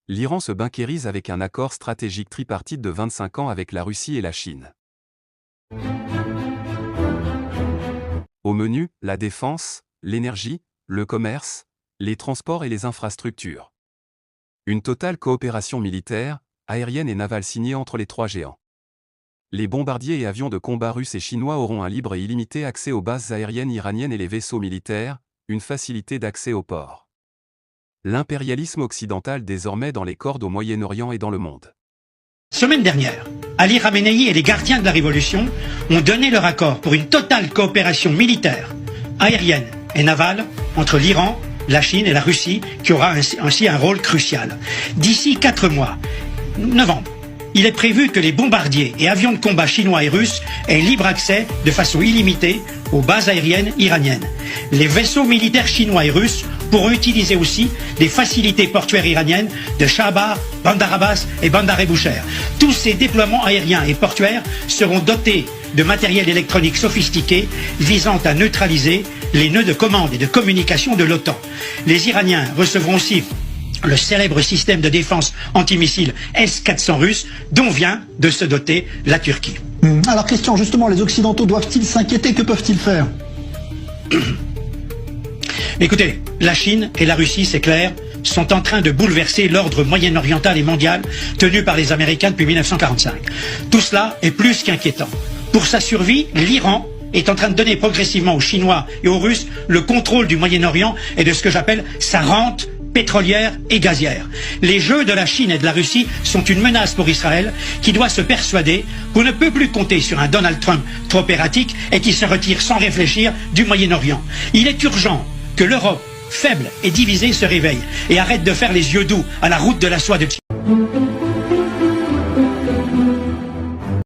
l'Iran se banquérise avec un accord stratégique tripartite de 25 ans avec la Russie et la Chine. Au menu, la défense, l'énergie, le commerce, les transports et les infrastructures. Une totale coopération militaire, aérienne et navale signée entre les trois géants. Les bombardiers et avions de combat russes et chinois auront un libre et illimité accès aux bases aériennes iraniennes et les vaisseaux militaires, une facilité d'accès aux ports. L'impérialisme occidental désormais dans les cordes au Moyen-Orient et dans le monde. Semaine dernière, Ali Khamenei et les gardiens de la Révolution ont donné leur accord pour une totale coopération militaire, aérienne et navale entre l'Iran, la Chine et la Russie, qui aura ainsi un rôle crucial. D'ici 4 mois, novembre, il est prévu que les bombardiers et avions de combat chinois et russes aient libre accès de façon illimitée aux bases aériennes iraniennes. Les vaisseaux militaires chinois et russes pourront utiliser aussi des facilités portuaires iraniennes de Chabahar, Bandar Abbas et Bandar Bushehr. Tous ces déploiements aériens et portuaires seront dotés de matériel électronique sophistiqué visant à neutraliser les nœuds de commande et de communication de l'OTAN. Les Iraniens recevront aussi le célèbre système de défense antimissile S-400 russe dont vient de se doter la Turquie. Alors Christian, justement, les Occidentaux doivent-ils s'inquiéter? Que peuvent-ils faire? Écoutez, la Chine et la Russie, c'est clair, sont en train de bouleverser l'ordre moyen-oriental et mondial tenu par les Américains depuis 1945. Tout cela est plus qu'inquiétant. Pour sa survie, l'Iran est en train de donner progressivement aux Chinois et aux Russes le contrôle du Moyen-Orient et de ce que j'appelle sa rente pétrolière et gazière. Les jeux de la Chine et de la Russie sont une menace pour Israël qui doit se persuader qu'on ne peut plus compter sur un Donald Trump trop erratique et qui se retire sans réfléchir du Moyen-Orient. Il est urgent que l'Europe, faible et divisée, se réveille et arrête de faire les yeux doux à la route de la soie de Chine.